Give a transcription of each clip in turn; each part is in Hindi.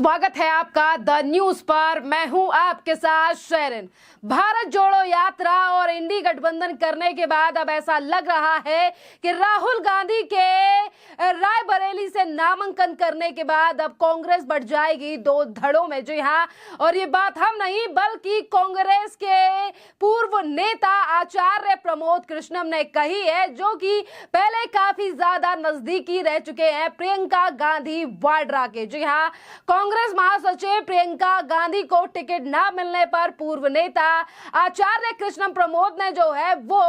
स्वागत है आपका द न्यूज पर। मैं हूं आपके साथ शेरिन। भारत जोड़ो यात्रा और इंडी गठबंधन करने के बाद अब ऐसा लग रहा है कि राहुल गांधी के रायबरेली से नामांकन करने के बाद अब कांग्रेस बढ़ जाएगी दो धड़ों में। जी हां, और ये बात हम नहीं बल्कि कांग्रेस के पूर्व नेता आचार्य प्रमोद कृष्णम ने कही है, जो कि पहले काफी ज्यादा नजदीकी रह चुके हैं प्रियंका गांधी वाड्रा के। जी हां, कांग्रेस महासचिव प्रियंका गांधी को टिकट न मिलने पर पूर्व नेता आचार्य कृष्णम प्रमोद ने जो है वो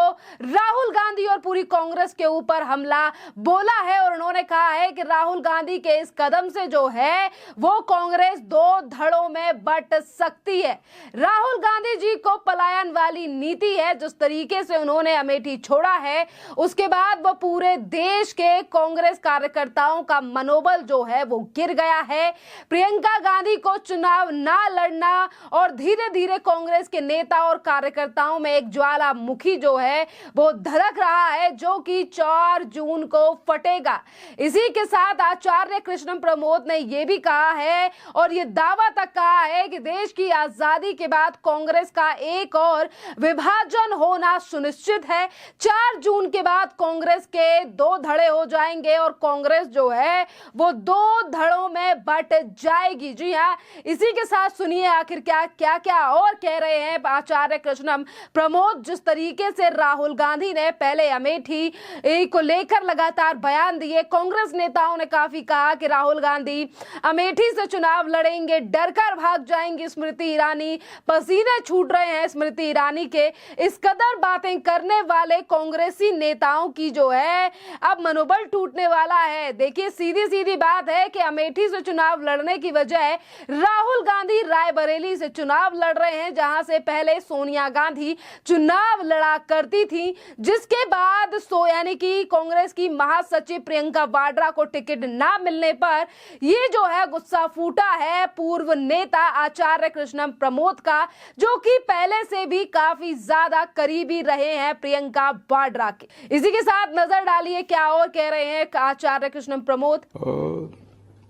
राहुल गांधी और पूरी कांग्रेस के ऊपर हमला बोला है और उन्होंने कहा है कि राहुल गांधी के इस कदम से जो है वो कांग्रेस दो धड़ों में बंट सकती है। राहुल गांधी जी को पलायन वाली नीति है। जिस तरीके से उन्होंने अमेठी छोड़ा है उसके बाद वो पूरे देश के कांग्रेस कार्यकर्ताओं का मनोबल जो है वो गिर गया है। प्रियंका गांधी को चुनाव ना लड़ना और धीरे धीरे कांग्रेस के नेता और कार्यकर्ताओं में एक ज्वालामुखी जो है वो धड़क रहा है, जो कि 4 जून को फटेगा। इसी के साथ आचार्य कृष्णम प्रमोद ने यह भी कहा है और ये दावा तक कहा है कि देश की आजादी के बाद कांग्रेस का एक और विभाजन होना सुनिश्चित है। 4 जून के बाद कांग्रेस के दो धड़े हो जाएंगे और कांग्रेस जो है वो दो धड़ों में बट जाएगी। जी हाँ, इसी के साथ सुनिए आखिर क्या क्या और कह रहे हैं आचार्य कृष्णम प्रमोद। जिस तरीके से राहुल गांधी ने पहले अमेठी को लेकर लगातार बयान दिए, कांग्रेस नेताओं ने काफी कहा कि राहुल गांधी अमेठी से चुनाव लड़ेंगे, डरकर भाग जाएंगी स्मृति ईरानी, पसीने छूट रहे हैं स्मृति ईरानी के। इस कदर बातें करने वाले कांग्रेसी नेताओं की जो है अब मनोबल टूटने वाला है। देखिए, सीधी सीधी बात है कि अमेठी से चुनाव लड़ने की बजाय राहुल गांधी रायबरेली से चुनाव लड़ रहे हैं, जहां से पहले सोनिया गांधी चुनाव लड़ा करती थी, जिसके बाद यानी कि कांग्रेस की महासचिव प्रियंका वाड्रा को टिकट ना मिलने पर ये जो है गुस्सा फूटा है पूर्व नेता आचार्य कृष्णम प्रमोद का, जो कि पहले से भी काफी ज्यादा करीबी रहे हैं प्रियंका वाड्रा के। इसी के साथ नजर डालिए क्या और कह रहे हैं आचार्य कृष्णम प्रमोद।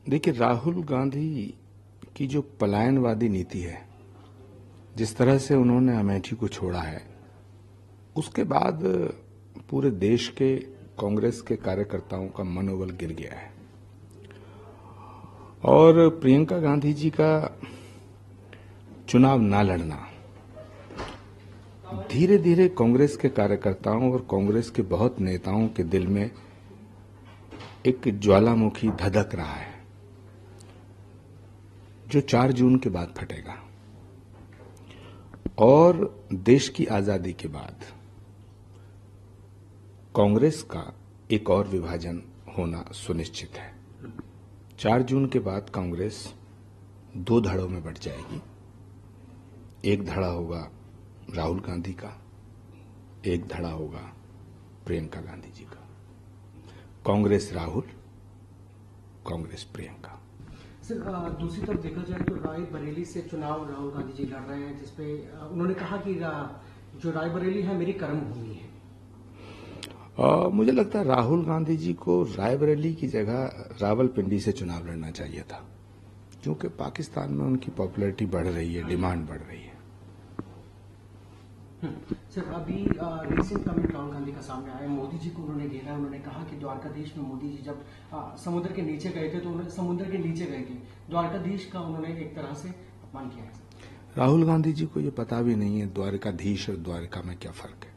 देखिए, राहुल गांधी की जो पलायनवादी नीति है, जिस तरह से उन्होंने अमेठी को छोड़ा है, उसके बाद पूरे देश के कांग्रेस के कार्यकर्ताओं का मनोबल गिर गया है। और प्रियंका गांधी जी का चुनाव ना लड़ना धीरे धीरे कांग्रेस के कार्यकर्ताओं और कांग्रेस के बहुत नेताओं के दिल में एक ज्वालामुखी धधक रहा है, जो 4 जून के बाद फटेगा। और देश की आजादी के बाद कांग्रेस का एक और विभाजन होना सुनिश्चित है। 4 जून के बाद कांग्रेस दो धड़ों में बंट जाएगी। एक धड़ा होगा राहुल गांधी का, एक धड़ा होगा प्रियंका गांधी जी का। कांग्रेस राहुल, कांग्रेस प्रियंका। सर, दूसरी तरफ देखा जाए तो रायबरेली से चुनाव राहुल गांधी जी लड़ रहे हैं, जिसपे उन्होंने कहा कि जो रायबरेली है मेरी कर्म भूमि है। मुझे लगता है राहुल गांधी जी को रायबरेली की जगह रावलपिंडी से चुनाव लड़ना चाहिए था, क्योंकि पाकिस्तान में उनकी पॉपुलैरिटी बढ़ रही है, डिमांड बढ़ रही है। सर, अभी रिसेंट कमेंट राहुल गांधी का सामने आया, मोदी जी को उन्होंने घेरा, उन्होंने कहा कि द्वारकाधीश में मोदी जी जब समुद्र के नीचे गए थे तो उन्होंने समुद्र के नीचे गए थे, द्वारकाधीश का उन्होंने एक तरह से अपमान किया है। राहुल गांधी जी को ये पता भी नहीं है द्वारकाधीश और द्वारका में क्या फर्क है।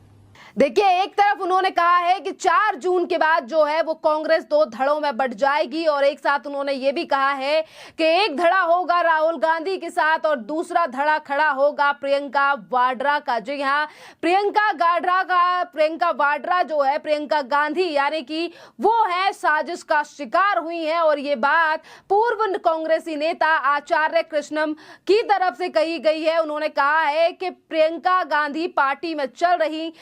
देखिए, एक तरफ उन्होंने कहा है कि 4 जून के बाद जो है वो कांग्रेस दो धड़ों में बंट जाएगी और एक साथ उन्होंने ये भी कहा है कि एक धड़ा होगा राहुल गांधी के साथ और दूसरा धड़ा खड़ा होगा प्रियंका वाड्रा का। जी हाँ, प्रियंका वाड्रा जो है प्रियंका गांधी यानी कि वो है साजिश का शिकार हुई है और ये बात पूर्व कांग्रेसी नेता आचार्य कृष्णम की तरफ से कही गई है। उन्होंने कहा है कि प्रियंका गांधी पार्टी में चल रही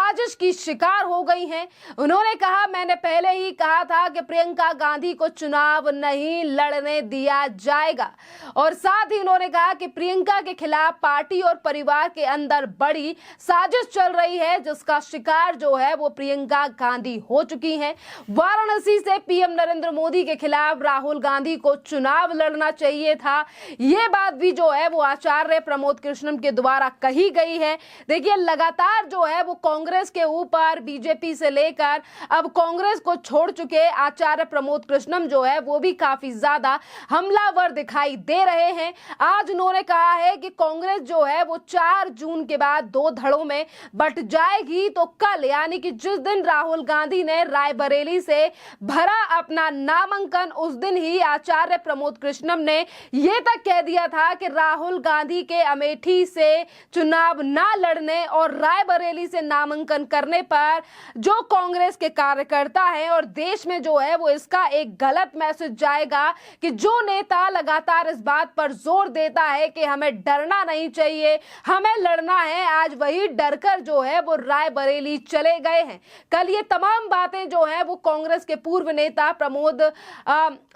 साजिश की शिकार हो गई हैं। उन्होंने कहा, मैंने पहले ही कहा था कि प्रियंका गांधी को चुनाव नहीं लड़ने दिया जाएगा। और साथ ही उन्होंने कहा कि प्रियंका के खिलाफ पार्टी और परिवार के अंदर बड़ी साजिश चल रही है, जिसका शिकार जो है वो प्रियंका गांधी हो चुकी हैं। वाराणसी से पीएम नरेंद्र मोदी के खिलाफ राहुल गांधी को चुनाव लड़ना चाहिए था, ये बात भी जो है वो आचार्य प्रमोद कृष्णम के द्वारा कही गई है। देखिए, लगातार जो है वो कांग्रेस के ऊपर बीजेपी से लेकर अब कांग्रेस को छोड़ चुके आचार्य प्रमोद कृष्णम जो है वो भी काफी ज्यादा हमलावर दिखाई दे रहे हैं। आज उन्होंने कहा है कि कांग्रेस जो है वो 4 जून के बाद 2 धड़ों में बट जाएगी। तो कल यानी कि जिस दिन राहुल गांधी ने रायबरेली से भरा अपना नामांकन, उस दिन ही आचार्य प्रमोद कृष्णम ने यह तक कह दिया था कि राहुल गांधी के अमेठी से चुनाव ना लड़ने और रायबरेली से नामांकन करने पर जो कांग्रेस के कार्यकर्ता हैं और देश में जो है वो इसका एक गलत मैसेज जाएगा कि जो नेता लगातार इस बात पर जोर देता है कि हमें डरना नहीं चाहिए, हमें लड़ना है, आज वही डरकर जो है वो रायबरेली चले गए हैं। कल ये तमाम बातें जो है वो कांग्रेस के पूर्व नेता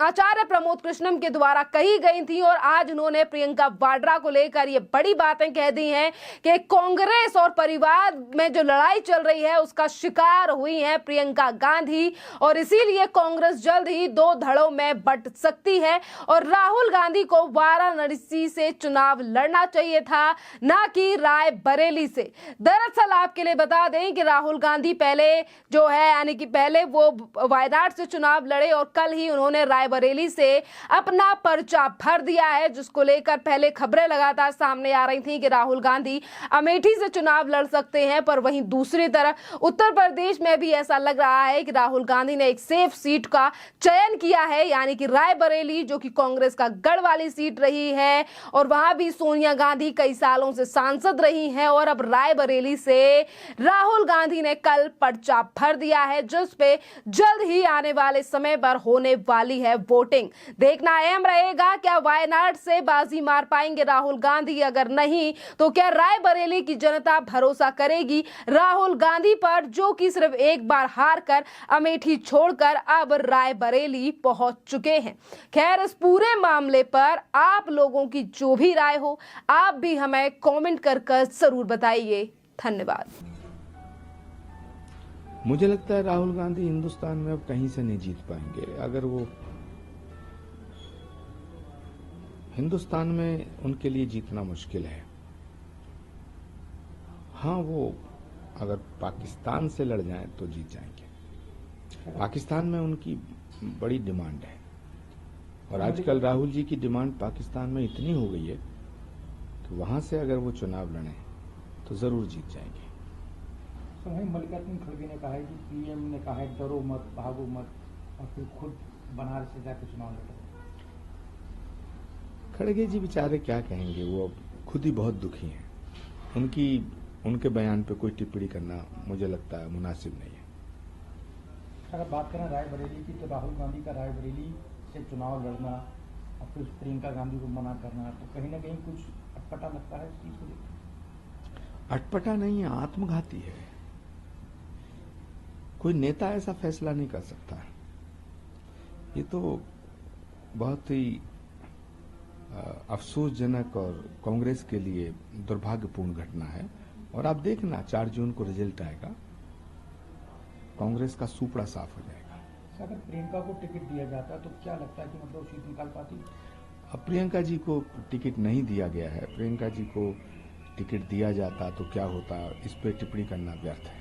आचार्य प्रमोद कृष्णम के द्वारा कही गई थी और आज उन्होंने प्रियंका वाड्रा को लेकर ये बड़ी बातें कह दी हैं कि कांग्रेस और परिवार में जो लड़ाई चल रही है उसका शिकार हुई है प्रियंका गांधी और इसीलिए कांग्रेस जल्द ही 2 धड़ों में बंट सकती है और राहुल गांधी को वाराणसी से चुनाव लड़ना चाहिए था, ना कि रायबरेली से। दरअसल आपके लिए बता दें कि राहुल गांधी पहले जो है यानी कि पहले वो वायनाड से चुनाव लड़े और कल ही उन्होंने रायबरेली से अपना पर्चा भर दिया है, जिसको लेकर पहले खबरें लगातार सामने आ रही थी कि राहुल गांधी अमेठी से चुनाव लड़ सकते हैं। पर वहीं दूसरी तरफ उत्तर प्रदेश में भी ऐसा लग रहा है कि राहुल गांधी ने एक सेफ सीट का चयन किया है, यानी कि रायबरेली, जो कि कांग्रेस का गढ़ वाली सीट रही है और वहां भी सोनिया गांधी कई सालों से सांसद रही हैं और अब रायबरेली से राहुल गांधी ने कल पर्चा भर दिया है, जिस पे जल्द ही आने वाले समय पर होने वाली है वोटिंग। देखना अहम रहेगा, क्या वायनाड से बाजी मार पाएंगे राहुल गांधी? अगर नहीं तो क्या रायबरेली की जनता भरोसा करेगी राहुल गांधी पर, जो कि सिर्फ एक बार हार कर अमेठी छोड़कर अब रायबरेली पहुंच चुके हैं। खैर, इस पूरे मामले पर आप लोगों की जो भी राय हो, आप भी हमें कमेंट कर जरूर बताइए। धन्यवाद। मुझे लगता है राहुल गांधी हिंदुस्तान में अब कहीं से नहीं जीत पाएंगे। अगर वो हिंदुस्तान में उनके लिए जीतना मुश्किल है। हाँ, वो अगर पाकिस्तान से लड़ जाएं तो जीत जाएंगे। पाकिस्तान में उनकी बड़ी डिमांड है और आजकल राहुल जी की डिमांड पाकिस्तान में इतनी हो गई है कि वहां से अगर वो चुनाव लड़ें तो जरूर जीत जाएंगे। वहीं मल्लिकार्जुन खड़गे ने कहा है कि पीएम ने कहा है डरो मत, भागो मत और फिर खुद बनारस से जाकर चुनाव लड़े। खड़गे जी बेचारे क्या कहेंगे, वो अब खुद ही बहुत दुखी हैं। उनके बयान पे कोई टिप्पणी करना मुझे लगता है मुनासिब नहीं है। अगर बात करें रायबरेली की, तो राहुल गांधी का रायबरेली से चुनाव लड़ना और फिर प्रियंका गांधी को मना करना, तो कहीं ना कहीं कुछ अटपटा लगता है इस चीज को लेकर। अटपटा नहीं है, आत्मघाती है। कोई नेता ऐसा फैसला नहीं कर सकता। ये तो बहुत ही अफसोसजनक और कांग्रेस के लिए दुर्भाग्यपूर्ण घटना है। और आप देखना 4 जून को रिजल्ट आएगा, कांग्रेस का सुपड़ा साफ हो जाएगा। अगर प्रियंका को टिकट दिया जाता तो क्या लगता है कि मतलब सीट निकाल पाती? अब प्रियंका जी को टिकट नहीं दिया गया है। प्रियंका जी को टिकट दिया जाता तो क्या होता, इस पर टिप्पणी करना व्यर्थ है।